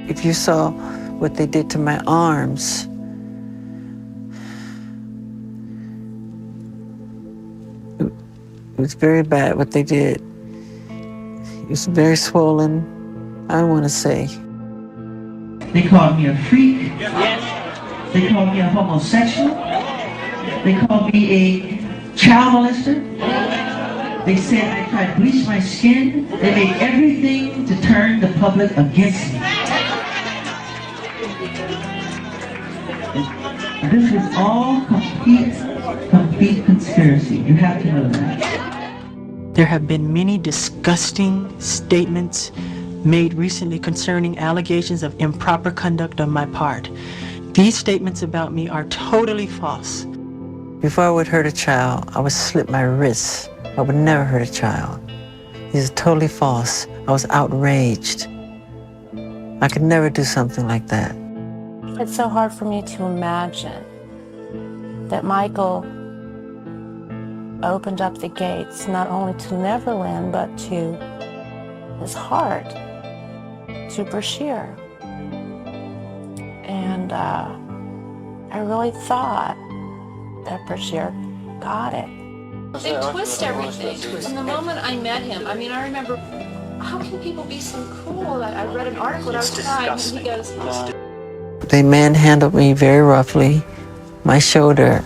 If you saw what they did to my arms, it was very bad what they did. It was very swollen, I want to say. They called me a freak. They called me a homosexual. They called me a child molester. They said I tried to bleach my skin. They made everything to turn the public against me. This was all complete conspiracy. You have to know that. There have been many disgusting statements made recently concerning allegations of improper conduct on my part. These statements about me are totally false. Before I would hurt a child, I would slit my wrists. I would never hurt a child. These are totally false. I was outraged. I could never do something like that. It's so hard for me to imagine that Michael opened up the gates not only to Neverland, but to his heart, to Brashear. And I really thought that Brashear got it. They twist everything. From the moment I met him, I mean, I remember, how can people be so cruel? I read an article when I was crying, and he goes, They manhandled me very roughly. My shoulder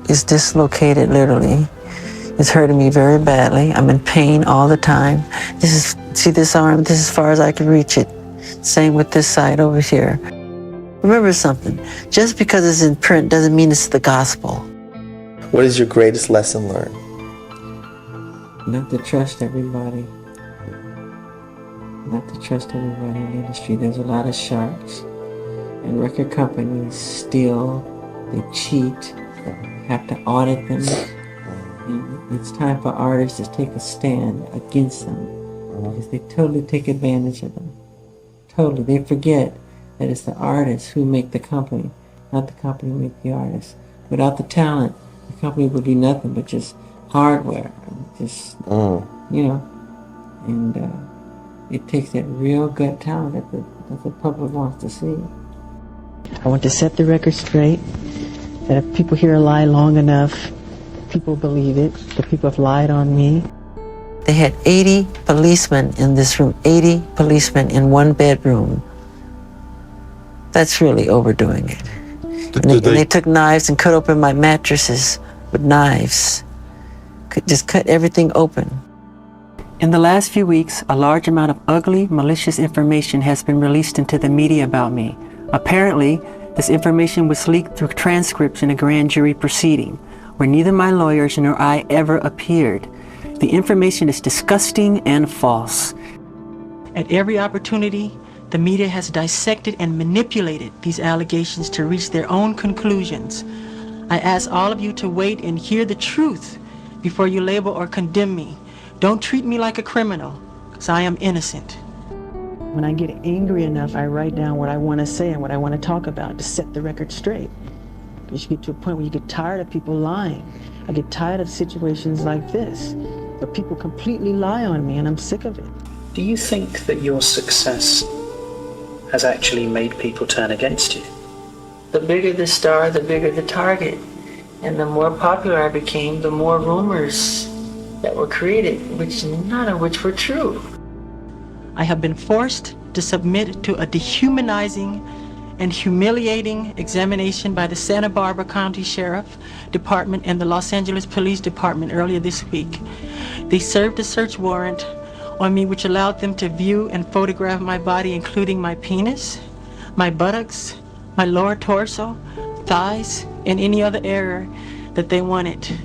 is dislocated, literally. It's hurting me very badly. I'm in pain all the time. See this arm? This is as far as I can reach it. Same with this side over here. Remember something, just because it's in print doesn't mean it's the gospel. What is your greatest lesson learned? Not to trust everybody. Not to trust everybody in the industry. There's a lot of sharks. And record companies steal, they cheat, have to audit them. And it's time for artists to take a stand against them because they totally take advantage of them. Totally. They forget that it's the artists who make the company, not the company who make the artists. Without the talent, the company would be nothing but just hardware, just, you know. And it takes that real good talent that the public wants to see. I want to set the record straight, that if people hear a lie long enough, people believe it, that people have lied on me. They had 80 policemen in this room, 80 policemen in one bedroom. That's really overdoing it. And they took knives and cut open my mattresses with knives. Just cut everything open. In the last few weeks, a large amount of ugly, malicious information has been released into the media about me. Apparently, this information was leaked through transcripts in a grand jury proceeding, where neither my lawyers nor I ever appeared. The information is disgusting and false. At every opportunity, the media has dissected and manipulated these allegations to reach their own conclusions. I ask all of you to wait and hear the truth before you label or condemn me. Don't treat me like a criminal, because I am innocent. When I get angry enough, I write down what I want to say and what I want to talk about to set the record straight. Because you get to a point where you get tired of people lying. I get tired of situations like this, where people completely lie on me, and I'm sick of it. Do you think that your success has actually made people turn against you? The bigger the star, the bigger the target. And the more popular I became, the more rumors that were created, none of which were true. I have been forced to submit to a dehumanizing and humiliating examination by the Santa Barbara County Sheriff Department and the Los Angeles Police Department earlier this week. They served a search warrant on me which allowed them to view and photograph my body, including my penis, my buttocks, my lower torso, thighs, and any other area that they wanted.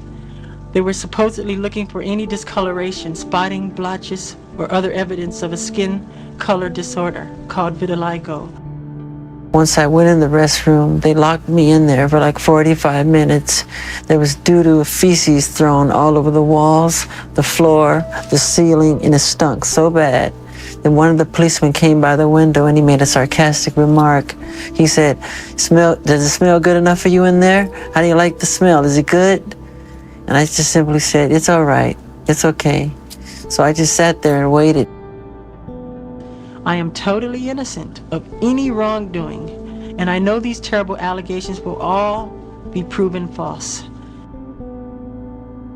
They were supposedly looking for any discoloration, spotting, blotches, or other evidence of a skin color disorder called vitiligo. Once I went in the restroom, they locked me in there for like 45 minutes. There was doo-doo, feces thrown all over the walls, the floor, the ceiling, and it stunk so bad. Then one of the policemen came by the window and he made a sarcastic remark. He said, does it smell good enough for you in there? How do you like the smell? Is it good? And I just simply said, it's all right, it's okay. So I just sat there and waited. I am totally innocent of any wrongdoing, and I know these terrible allegations will all be proven false.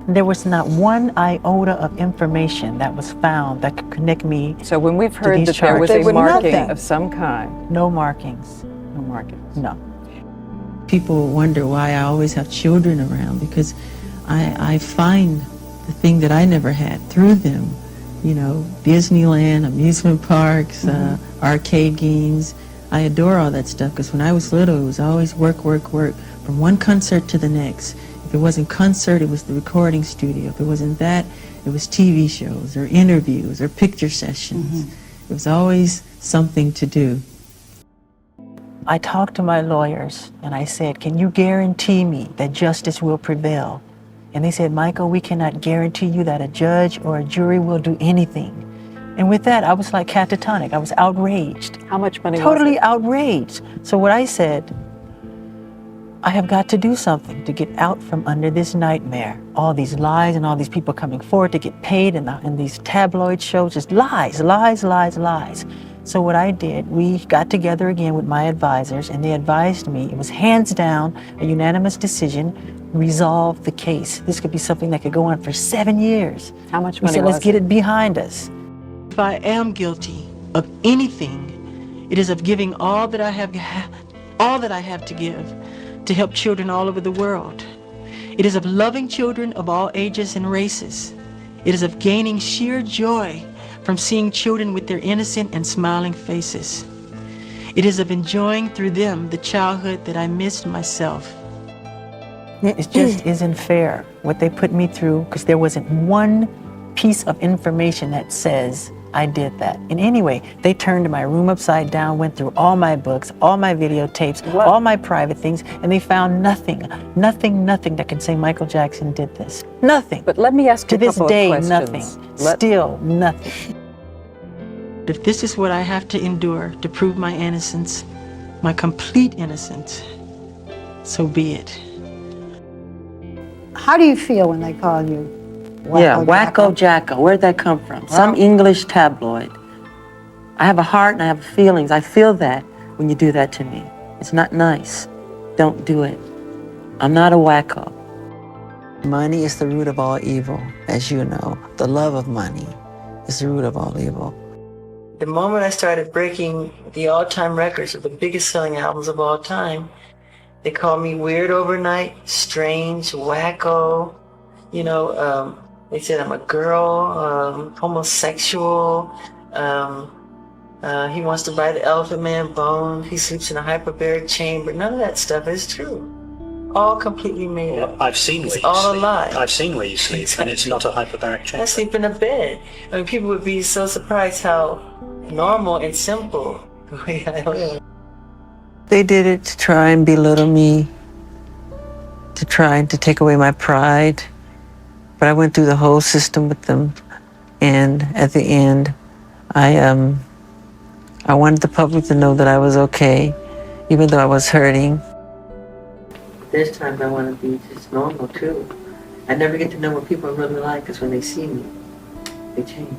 There was not one iota of information that was found that could connect me. So when we've to heard these that there was charges, a marking nothing. of some kind. No markings. No markings. No. People wonder why I always have children around, because I find the thing that I never had through them. You know, Disneyland, amusement parks, arcade games. I adore all that stuff, because when I was little, it was always work, work, work, from one concert to the next. If it wasn't concert, it was the recording studio. If it wasn't that, it was TV shows or interviews or picture sessions. It was always something to do. I talked to my lawyers and I said, can you guarantee me that justice will prevail? And they said, Michael, we cannot guarantee you that a judge or a jury will do anything. And with that, I was like catatonic. I was outraged. How much money was Totally it? outraged. So what I said, I have got to do something to get out from under this nightmare. All these lies and all these people coming forward to get paid in these tabloid shows, just lies, lies, lies, lies. So what I did, we got together again with my advisors, and they advised me, it was hands down, a unanimous decision, resolve the case. This could be something that could go on for 7 years. How much We money said, was let's get it behind us. If I am guilty of anything, it is of giving all that I have to give to help children all over the world. It is of loving children of all ages and races. It is of gaining sheer joy from seeing children with their innocent and smiling faces. It is of enjoying through them the childhood that I missed myself. It just isn't fair what they put me through, because there wasn't one piece of information that says I did that. And anyway, they turned my room upside down, went through all my books, all my videotapes, all my private things, and they found nothing that can say Michael Jackson did this. Nothing. But let me ask you to a this couple day, of questions. nothing. Still nothing. If this is what I have to endure to prove my innocence, my complete innocence, so be it. How do you feel when they call you Wacko Jacko? Where'd that come from? Some English tabloid. I have a heart and I have feelings. I feel that when you do that to me. It's not nice. Don't do it. I'm not a wacko. Money is the root of all evil, as you know. The love of money is the root of all evil. The moment I started breaking the all-time records of the biggest selling albums of all time, they called me weird overnight, strange, wacko. You know, they said I'm a girl, homosexual. He wants to buy the Elephant Man bone. He sleeps in a hyperbaric chamber. None of that stuff is true. All completely made up. I've seen where you all sleep. a lie. I've seen where you sleep, and it's not a hyperbaric chamber. I sleep in a bed. I mean, people would be so surprised how normal and simple the way I live. They did it to try and belittle me, to try and to take away my pride. But I went through the whole system with them, and at the end, I wanted the public to know that I was okay, even though I was hurting. There's times I want to be just normal too. I never get to know what people are really like, because when they see me, they change.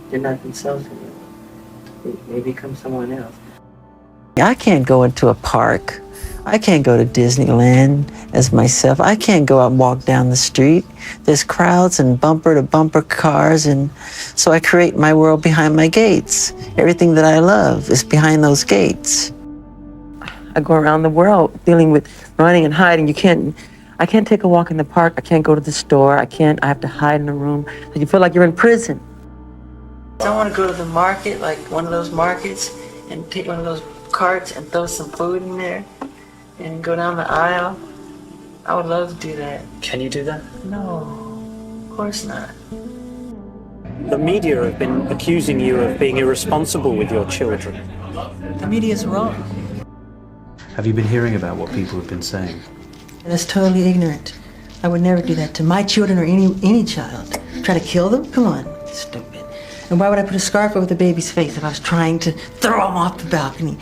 They're not themselves anymore. They become someone else. I can't go into a park. I can't go to Disneyland as myself. I can't go out and walk down the street. There's crowds and bumper-to-bumper cars, and so I create my world behind my gates. Everything that I love is behind those gates. I go around the world dealing with running and hiding. I can't take a walk in the park. I can't go to the store. I have to hide in a room. You feel like you're in prison. I want to go to the market, like one of those markets, and take one of those carts and throw some food in there and go down the aisle. I would love to do that. Can you do that? No, of course not. The media have been accusing you of being irresponsible with your children. The media's wrong. Have you been hearing about what people have been saying? That's totally ignorant. I would never do that to my children or any child. Try to kill them? Come on, stupid. And why would I put a scarf over the baby's face if I was trying to throw him off the balcony?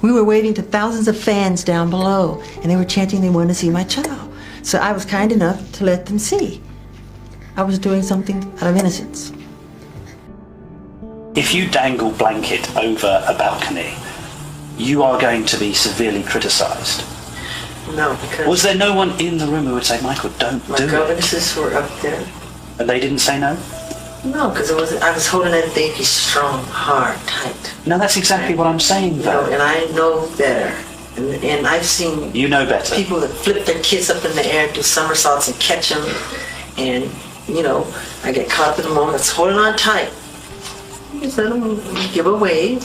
We were waving to thousands of fans down below, and they were chanting they wanted to see my child. So I was kind enough to let them see. I was doing something out of innocence. If you dangle blanket over a balcony, you are going to be severely criticised. No, because Was there no one in the room who would say, Michael, don't my do it? governesses were up there. And they didn't say no? No, because I was holding that baby strong, hard, tight. No, that's exactly what I'm saying, though. And I know better. And I've seen You know better. people that flip their kids up in the air, do somersaults and catch them. And, I get caught up in the moment. That's holding on tight. Just let them give a wave.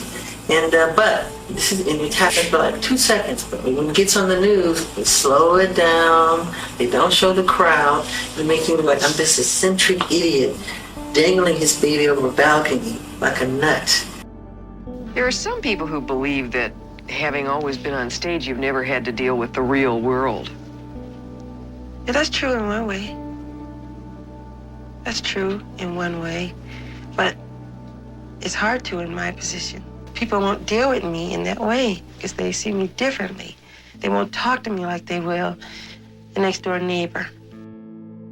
But and it happens for like 2 seconds. But when it gets on the news, they slow it down. They don't show the crowd. They make me look like I'm this eccentric idiot dangling his baby over a balcony like a nut. There are some people who believe that having always been on stage, you've never had to deal with the real world. Yeah, that's true in one way. That's true in one way. But it's hard to in my position. People won't deal with me in that way because they see me differently. They won't talk to me like they will the next door neighbor.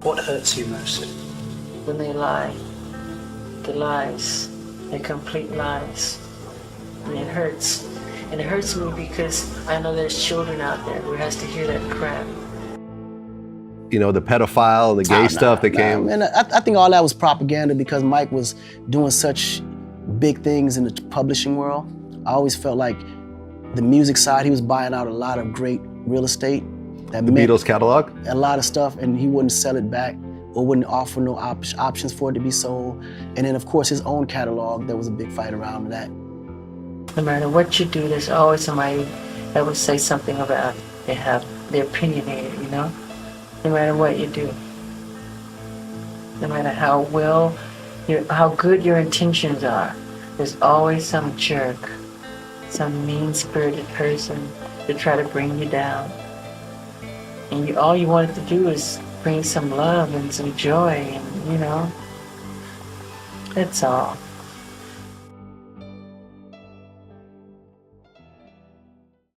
What hurts you most? When they lie. The lies. They're complete lies. And it hurts. And it hurts me because I know there's children out there who has to hear that crap. The pedophile and the gay stuff that came. And I think all that was propaganda because Mike was doing such big things in the publishing world. I always felt like the music side, he was buying out a lot of great real estate. The Beatles catalog? A lot of stuff, and he wouldn't sell it back or wouldn't offer no options for it to be sold. And then, of course, his own catalog, there was a big fight around that. No matter what you do, there's always somebody that will say something about it. They're opinionated, No matter what you do. No matter how good your intentions are, there's always some jerk, some mean-spirited person to try to bring you down. And all you wanted to do is bring some love and some joy, and that's all.